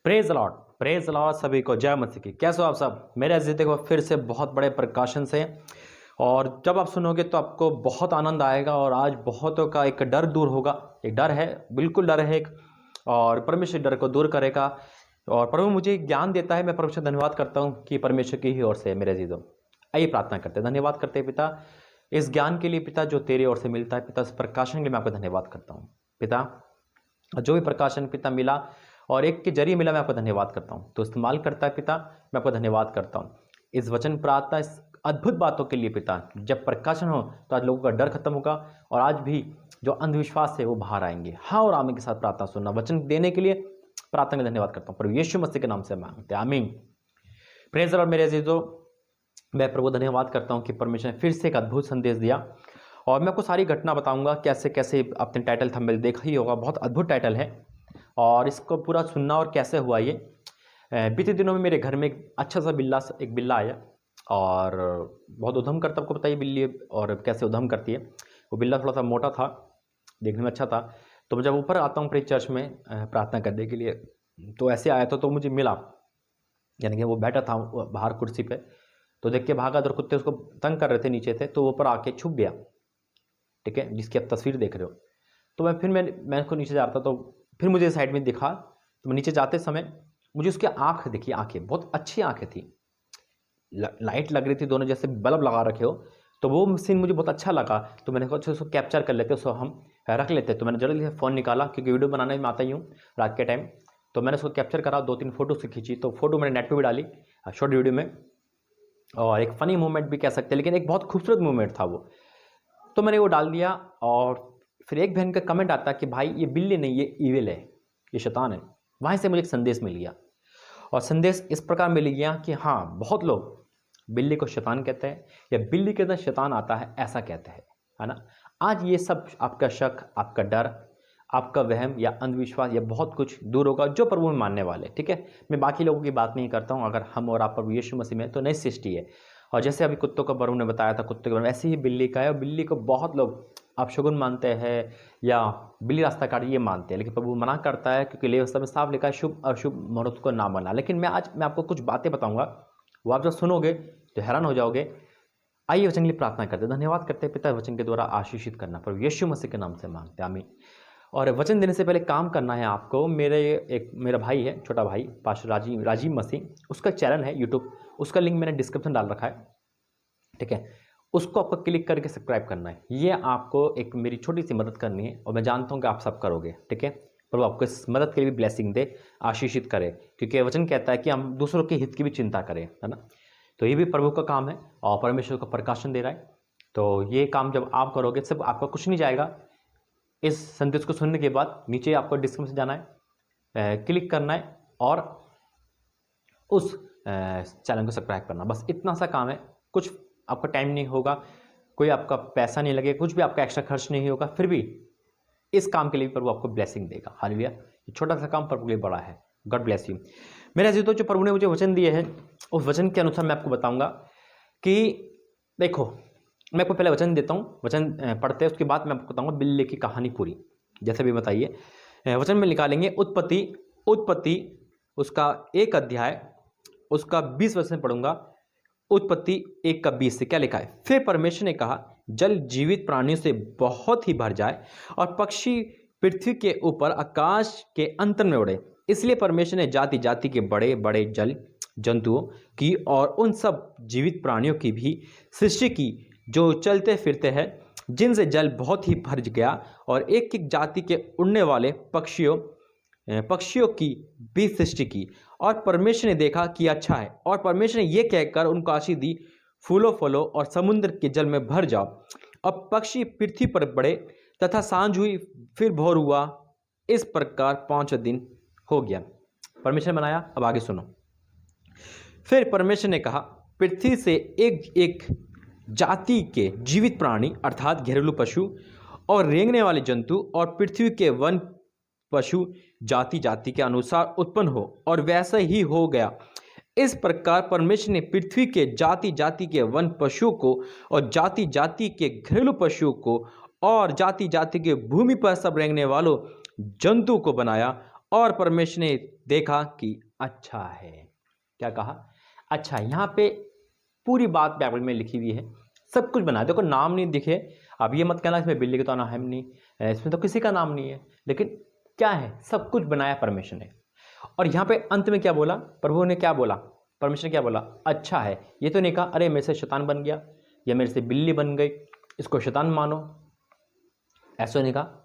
Praise Lord सभी को जय मसीह की। कैसे हो आप सब? मेरे अजीज देखो फिर से बहुत बड़े प्रकाशन से, और जब आप सुनोगे तो आपको बहुत आनंद आएगा और आज बहुतों का एक डर दूर होगा। एक डर है, बिल्कुल डर है एक, और परमेश्वर डर को दूर करेगा। और प्रभु मुझे ज्ञान देता है, मैं परमेश्वर धन्यवाद करता हूँ कि परमेश्वर की ही ओर से है। मेरे अजीजों आइए प्रार्थना करते हैं, धन्यवाद करते हैं पिता इस ज्ञान के लिए पिता जो तेरी ओर से मिलता है। पिता इस प्रकाशन के लिए मैं आपको धन्यवाद करता हूँ पिता, जो भी प्रकाशन पिता मिला और एक के जरिए मिला, मैं आपको धन्यवाद करता हूँ। तो इस्तेमाल करता है पिता, मैं आपको धन्यवाद करता हूँ इस वचन प्रार्थना, इस अद्भुत बातों के लिए पिता। जब प्रकाशन हो तो आज लोगों का डर खत्म होगा और आज भी जो अंधविश्वास है वो बाहर आएंगे। हाँ और आमीन के साथ प्रार्थना सुनना, वचन देने के लिए प्रार्थना का धन्यवाद करता हूँ प्रभु यीशु मसीह के नाम से मांगते हैं, आमीन। प्रेज और मेरे अजीजों, मैं प्रभु धन्यवाद करता हूँ कि परमेश्वर ने फिर से एक अद्भुत संदेश दिया। और मैं आपको सारी घटना बताऊंगा कैसे कैसे, आपने टाइटल थंबनेल देखा ही होगा, बहुत अद्भुत टाइटल है और इसको पूरा सुनना और कैसे हुआ ये। बीते दिनों में मेरे घर में एक अच्छा सा एक बिल्ला आया और बहुत उधम करता, आपको बताइए बिल्ली और कैसे उधम करती है। वो बिल्ला थोड़ा सा मोटा था, देखने में अच्छा था। तो मैं जब ऊपर आता हूँ प्रे चर्च में प्रार्थना करने के लिए, तो ऐसे आया था तो मुझे मिला, यानी कि वो बैठा था बाहर कुर्सी पे, तो देख के भागा। और कुत्ते उसको तंग कर रहे थे, नीचे थे, तो वो ऊपर आके छुप गया, ठीक है, जिसकी आप तस्वीर देख रहे हो। तो मैं उसको नीचे जा रहा था, तो फिर मुझे साइड में दिखा, तो मैं नीचे जाते समय मुझे उसकी आँख दिखी। आँखें बहुत अच्छी आँखें थी, लाइट लग रही थी, दोनों जैसे बल्ब लगा रखे हो। तो वो सीन मुझे बहुत अच्छा लगा, तो मैंने कहा उसको कैप्चर कर लेते, उसको हम रख लेते। तो मैंने जल्दी से फ़ोन निकाला, क्योंकि वीडियो बनाने में आता ही हूँ रात के टाइम। तो मैंने उसको कैप्चर करा, 2-3 फोटो से खींची। तो फोटो मैंने नेट पर भी डाली शॉर्ट वीडियो में, और एक फ़नी मोमेंट भी कह सकते हैं, लेकिन एक बहुत खूबसूरत मोमेंट था वो। तो मैंने वो डाल दिया। और फिर एक बहन का कमेंट आता कि भाई ये बिल्ली नहीं, ये ईविल है, ये शैतान है। वहाँ से मुझे एक संदेश मिल गया, और संदेश इस प्रकार मिल गया कि हाँ, बहुत लोग बिल्ली को शैतान कहते हैं, या बिल्ली के अंदर शैतान आता है ऐसा कहते हैं, है ना। आज ये सब आपका शक, आपका डर, आपका वहम या अंधविश्वास, या बहुत कुछ दूर होगा जो प्रभु में मानने वाले, ठीक है। मैं बाकी लोगों की बात नहीं करता हूँ। अगर हम और आप प्रभु यीशु मसीह में, तो नई सृष्टि है। और जैसे अभी कुत्तों का प्रभु ने बताया था, कुत्ते के बारे में, ऐसे ही बिल्ली का है। और बिल्ली को बहुत लोग आप शगुन मानते हैं या बिल्ली रास्ता काट ये मानते हैं, लेकिन प्रभु मना करता है, क्योंकि लेवियों में साफ लिखा है शुभ और अशुभ मुहूर्त को ना मानना। लेकिन आज मैं आपको कुछ बातें बताऊंगा, वो आप जब सुनोगे तो हैरान हो जाओगे। आइए वचन के लिए प्रार्थना करते हैं, धन्यवाद करते हैं पिता, वचन के द्वारा आशीषित करना प्रभु यीशु मसीह के नाम से मांगते हैं, आमीन। और वचन देने से पहले काम करना है आपको। मेरा भाई है, छोटा भाई, पास्टर राजीव मसीह, उसका चैनल है यूट्यूब, उसका लिंक मैंने डिस्क्रिप्शन डाल रखा है, ठीक है। उसको आपको क्लिक करके सब्सक्राइब करना है। ये आपको एक मेरी छोटी सी मदद करनी है, और मैं जानता हूँ कि आप सब करोगे, ठीक है। प्रभु आपको इस मदद के लिए भी ब्लेसिंग दे, आशीषित करे, क्योंकि वचन कहता है कि हम दूसरों के हित की भी चिंता करें, है ना। तो ये भी प्रभु का काम है, और परमेश्वर का प्रकाशन दे रहा है। तो ये काम जब आप करोगे, सब आपका कुछ नहीं जाएगा। इस संदेश को सुनने के बाद नीचे आपको डिस्क्रिप्शन जाना है, क्लिक करना है, और उस चैनल को सब्सक्राइब करना, बस इतना सा काम है। कुछ आपका टाइम नहीं होगा, कोई आपका पैसा नहीं लगेगा, कुछ भी आपका एक्स्ट्रा खर्च नहीं होगा, फिर भी इस काम के लिए प्रभु आपको ब्लेसिंग देगा। हालेलुया। ये छोटा सा काम प्रभु के लिए बड़ा है। God bless you. मेरे अजीजों, जो प्रभु ने मुझे वचन दिए हैं, उस वचन के अनुसार मैं आपको बताऊंगा कि देखो, मैं आपको पहले वचन देता हूँ, वचन पढ़ते हैं, उसके बाद मैं आपको बताऊंगा बिल्ली की कहानी पूरी, जैसे भी बताइए। वचन में निकालेंगे उत्पत्ति उसका 1 अध्याय, उसका 20 वचन पढ़ूंगा। उत्पत्ति 1:20 से क्या लिखा है? फिर परमेश्वर ने कहा, जल जीवित प्राणियों से बहुत ही भर जाए, और पक्षी पृथ्वी के ऊपर आकाश के अंतर में उड़े। इसलिए परमेश्वर ने जाति जाति के बड़े बड़े जल जंतुओं की और उन सब जीवित प्राणियों की भी सृष्टि की, जो चलते फिरते हैं, जिनसे जल बहुत ही भर गया, और एक एक जाति के उड़ने वाले पक्षियों की भी सृष्टि की। और परमेश्वर ने देखा कि अच्छा है। और परमेश्वर ने यह कहकर उनको आशीष दी, फूलों फलों और समुद्र के जल में भर जाओ। अब पक्षी पृथ्वी पर बढ़े, तथा सांझ हुई, फिर भोर हुआ। इस प्रकार 5 दिन हो गया। परमेश्वर ने बनाया। अब आगे सुनो। फिर परमेश्वर ने कहा, पृथ्वी से एक एक जाति के जीवित प्राणी, अर्थात घरेलू पशु और रेंगने वाले जंतु, और पृथ्वी के वन पशु जाति जाति के अनुसार उत्पन्न हो। और वैसा ही हो गया। इस प्रकार परमेश्वर ने पृथ्वी के जाति जाति के वन पशुओं को, और जाति जाति के घरेलू पशुओं को, और जाति जाति के भूमि पर सब रेंगने वालों जंतु को बनाया। और परमेश्वर ने देखा कि अच्छा है। क्या कहा? अच्छा। यहाँ पे पूरी बात बाइबल में लिखी हुई है, सब कुछ बना। देखो नाम नहीं दिखे, अब ये मत कहना इसमें बिल्ली का तो नाम है नहीं, इसमें तो किसी का नाम नहीं है, लेकिन क्या है, सब कुछ बनाया परमेश्वर ने। और यहाँ पे अंत में क्या बोला प्रभु ने? क्या बोला परमेश्वर ने? क्या बोला? अच्छा है। ये तो नहीं कहा अरे मेरे से शैतान बन गया या मेरे से बिल्ली बन गई, इसको शैतान मानो, ऐसा नहीं कहा।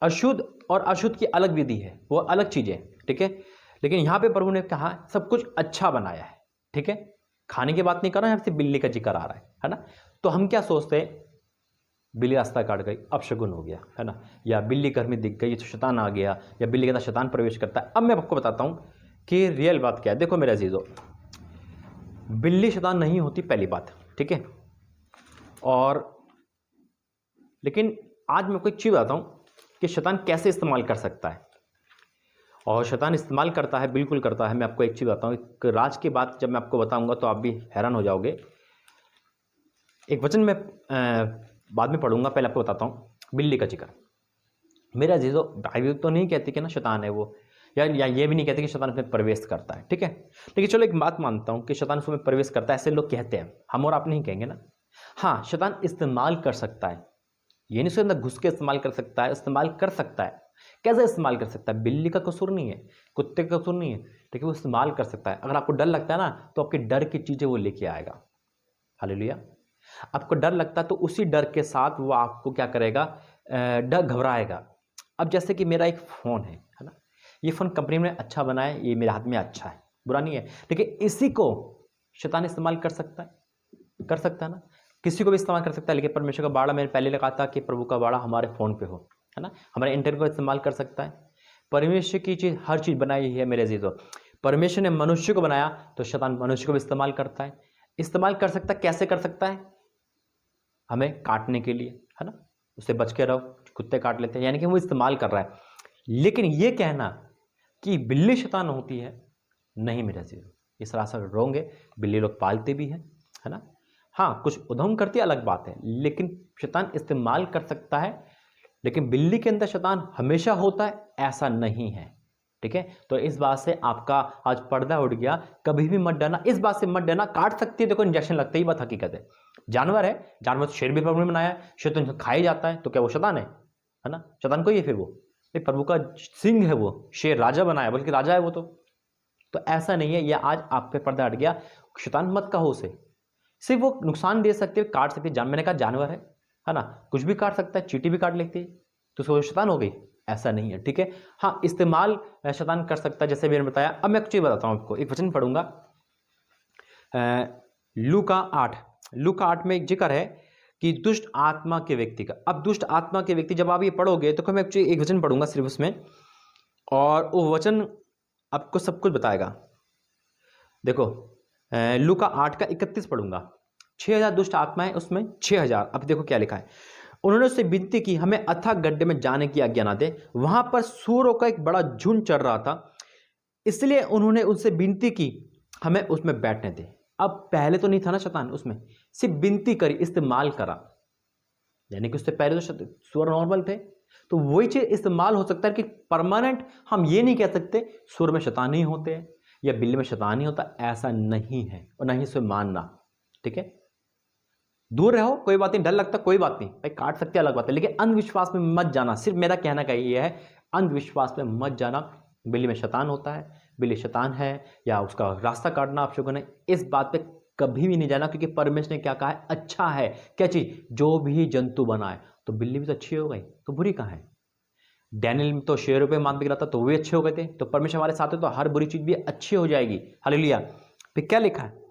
अशुद्ध और अशुद्ध की अलग विधि है, वो अलग चीज़ है, ठीक है। लेकिन यहाँ पे प्रभु ने कहा सब कुछ अच्छा बनाया है, ठीक है। खाने की बात नहीं कर रहा है, यहाँ से बिल्ली का जिक्र आ रहा है ना। तो हम क्या सोचते हैं, बिल्ली रास्ता काट गई, अपशगुन हो गया, है ना, या बिल्ली घर में दिख गई तो शैतान आ गया, या बिल्ली के अंदर शैतान प्रवेश करता है। अब मैं आपको बताता हूँ कि रियल बात क्या है। देखो मेरे अजीजों, बिल्ली शैतान नहीं होती, पहली बात, ठीक है। और लेकिन आज मैं कोई चीज़ बताता हूँ कि शैतान कैसे इस्तेमाल कर सकता है। और शैतान इस्तेमाल करता है, बिल्कुल करता है। मैं आपको एक चीज़ बताता हूँ, एक राज की बात जब मैं आपको बताऊंगा तो आप भी हैरान हो जाओगे। एक वचन में बाद में पढ़ूंगा, पहले आपको बताता हूँ बिल्ली का जिक्र। मेरा अजीजों, बाइबल तो नहीं कहती कि ना शैतान है वो, या ये भी नहीं कहते कि शैतान उसमें प्रवेश करता है, ठीक है। लेकिन चलो एक बात मानता हूँ कि शैतान उसमें प्रवेश करता है, ऐसे लोग कहते हैं, हम और आप नहीं कहेंगे ना। हाँ, शैतान इस्तेमाल कर सकता है, ये नहीं उसके अंदर घुस के इस्तेमाल कर सकता है, इस्तेमाल कर सकता है। कैसे इस्तेमाल कर सकता है? बिल्ली का कसूर नहीं है, कुत्ते का कसूर नहीं है, ठीक है। वो इस्तेमाल कर सकता है। अगर आपको डर लगता है ना, तो आपके डर की चीज़ें वो लेके आएगा। हालेलुया। आपको डर लगता है तो उसी डर के साथ वो आपको क्या करेगा, डर घबराएगा। अब जैसे कि मेरा एक फ़ोन है ना, ये फ़ोन कंपनी ने अच्छा बनाया है, ये मेरे हाथ में अच्छा है, बुरा नहीं है, लेकिन इसी को शैतान इस्तेमाल कर सकता है ना, किसी को भी इस्तेमाल कर सकता है। लेकिन परमेश्वर का बाड़ा, मैंने पहले लगा था कि प्रभु का बाड़ा हमारे फ़ोन पे हो, है ना, हमारे इंटरनेट को इस्तेमाल कर सकता है। परमेश्वर की चीज़, हर चीज़ बनाई है मेरे अजीजों। परमेश्वर ने मनुष्य को बनाया तो शैतान मनुष्य को भी इस्तेमाल करता है। इस्तेमाल कर सकता है, कैसे कर सकता है? हमें काटने के लिए, है ना, उससे बच के रहो, कुत्ते काट लेते हैं, यानी कि वो इस्तेमाल कर रहा है। लेकिन ये कहना कि बिल्ली शैतान होती है, नहीं मेरे अजीजों, ये सरासर रोंग है। बिल्ली लोग पालते भी हैं, है ना, हाँ, कुछ उधम करती है, अलग बात है, लेकिन शैतान इस्तेमाल कर सकता है। लेकिन बिल्ली के अंदर शैतान हमेशा होता है, ऐसा नहीं है, ठीक है। तो इस बात से आपका आज पर्दा उठ गया। कभी भी मत डरना, इस बात से मत डरना। काट सकती है, देखो इंजेक्शन लगता ही, बात हकीकत है। जानवर है, जानवर शेर भी प्रभु ने बनाया है, शेर तो खाया जाता है, तो क्या वो शैतान है ना? शैतान कोई है फिर वो? प्रभु का सिंह है वो, शेर राजा बनाया, बल्कि राजा है वो तो ऐसा नहीं है। ये आज आप पे पर्दा हट गया। शैतान मत कहो उसे, सिर्फ वो नुकसान दे सकते हो, काट सकते हैं। मैंने कहा जानवर है ना, कुछ भी काट सकता है, चींटी भी काट लेती है, तो उसको शैतान हो गई, ऐसा नहीं है, ठीक है। हाँ, इस्तेमाल शैतान कर सकता है, जैसे मैंने बताया। अब मैं कुछ चीज़ बताता हूँ आपको, एक वचन पढ़ूंगा, लूका 8 में एक जिक्र है कि दुष्ट आत्मा के व्यक्ति का। अब दुष्ट आत्मा के व्यक्ति, जब आप ये पढ़ोगे तो मैं एक वचन पढ़ूंगा सिर्फ उसमें, और वो वचन आपको सब कुछ बताएगा। देखो लूका 8 का 31 पढ़ूंगा। 6000 दुष्ट आत्माएं, उसमें 6000। अब देखो क्या लिखा है। उन्होंने उससे विनती की, हमें अथाह गड्ढे में जाने की आज्ञा ना दे, वहां पर सूरों का एक बड़ा झुंड चढ़ रहा था, इसलिए उन्होंने उनसे विनती की, हमें उसमें बैठने दे। अब पहले तो नहीं था ना शैतान उसमें, सिर्फ विनती करी, इस्तेमाल करा, यानी कि उससे पहले तो सूर नॉर्मल थे। तो वही चीज इस्तेमाल हो सकता है कि परमानेंट हम ये नहीं कह सकते सूर में शैतान ही होते हैं या बिल्ली में शैतान ही होता, ऐसा नहीं है, और नहीं इसे मानना, ठीक है। दूर रहो, कोई बात नहीं, डर लगता कोई बात नहीं भाई, काट सकते अलग बात है, लेकिन अंधविश्वास में मत जाना। सिर्फ मेरा कहना का ये है, अंधविश्वास में मत जाना। बिल्ली में शैतान होता है, बिल्ली शैतान है, या उसका रास्ता काटना अपशगुन है, इस बात पे कभी भी नहीं जाना। क्योंकि परमेश्वर ने क्या कहा है? अच्छा है। क्या चीज? जो भी जंतु बनाए, तो बिल्ली भी तो अच्छी हो गई, तो बुरी कहाँ है? डैनियल में तो शेरों पे मात बिक रहा था, तो वो भी अच्छे हो गए थे। तो परमेश्वर हमारे साथ है, तो हर बुरी चीज भी अच्छी हो जाएगी। हालेलुया। फिर क्या लिखा है?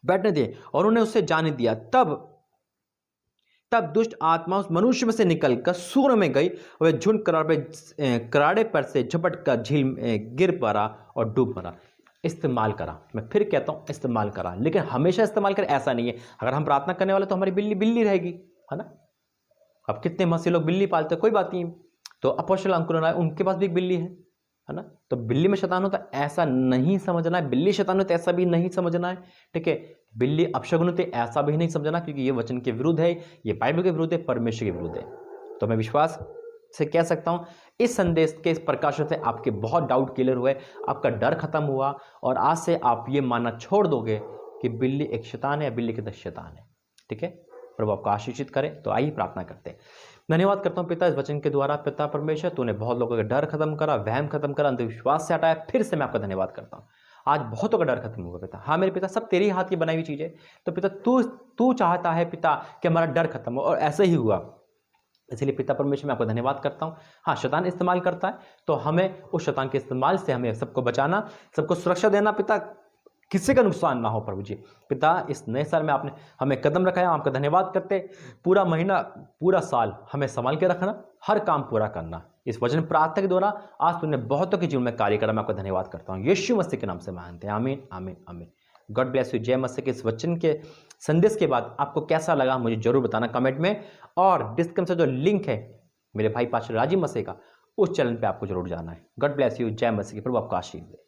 बैठने दिए और उन्हें उससे जाने दिया। तब दुष्ट आत्मा उस मनुष्य में से निकलकर सूर में गई, वह झुंड कराड़े पर से झपट कर झील में गिर पड़ा और डूब मरा। इस्तेमाल करा, मैं फिर कहता हूं इस्तेमाल करा, लेकिन हमेशा इस्तेमाल कर, ऐसा नहीं है। अगर हम प्रार्थना करने वाले तो हमारी बिल्ली बिल्ली रहेगी, है ना। अब कितने मसीह लोग बिल्ली पालते हैं, कोई बात नहीं। तो अपोस्तल अंकुर, उनके पास भी एक बिल्ली है ना। तो बिल्ली में शैतान होता है, ऐसा नहीं समझना है। बिल्ली शैतान होता है, ऐसा भी नहीं समझना है, ठीक है। बिल्ली अपशगुन होते, ऐसा भी नहीं समझना, क्योंकि ये वचन के विरुद्ध है, ये बाइबल के विरुद्ध है, परमेश्वर के विरुद्ध है। तो मैं विश्वास से कह सकता हूँ इस संदेश के इस प्रकाशन से आपके बहुत डाउट क्लियर हुए, आपका डर खत्म हुआ और आज से आप ये मानना छोड़ दोगे कि बिल्ली एक शैतान है, बिल्ली के 10 शैतान है। ठीक है, प्रभु आपको आशीषित करे। तो आइए प्रार्थना करते हैं। धन्यवाद करता हूँ पिता इस वचन के द्वारा। पिता परमेश्वर, तूने बहुत लोगों का डर खत्म करा, वहम खत्म करा, अंधविश्वास से हटाया। फिर से मैं आपका धन्यवाद करता हूँ। आज बहुतों का डर खत्म होगा पिता। हाँ मेरे पिता, सब तेरी हाथ की बनाई हुई चीजें। तो पिता तू चाहता है पिता कि हमारा डर खत्म हो, और ऐसे ही हुआ। इसलिए पिता परमेश्वर मैं आपको धन्यवाद करता हूँ। हाँ, शैतान इस्तेमाल करता है, तो हमें उस शैतान के इस्तेमाल से हमें सबको बचाना, सबको सुरक्षा देना पिता, किसी का नुकसान ना हो प्रभु जी। पिता इस नए साल में आपने हमें कदम रखा है, आपका धन्यवाद करते। पूरा महीना, पूरा साल हमें संभाल के रखना, हर काम पूरा करना। इस वचन प्रार्थना के द्वारा आज तूने बहुतों के जीवन में कार्य करा, मैं आपका धन्यवाद करता हूँ। यीशु मसीह के नाम से मांगते हैं, आमीन आमीन आमीन। God bless you. जय मसीह के इस वचन के संदेश के बाद आपको कैसा लगा मुझे जरूर बताना कमेंट में, और डिस्क्रिप्शन जो लिंक है मेरे भाई पास्टर राजीव मसीह का, उस चैनल पे आपको जरूर जाना है। God bless you. जय मसीह की। प्रभु आपको आशीष दे।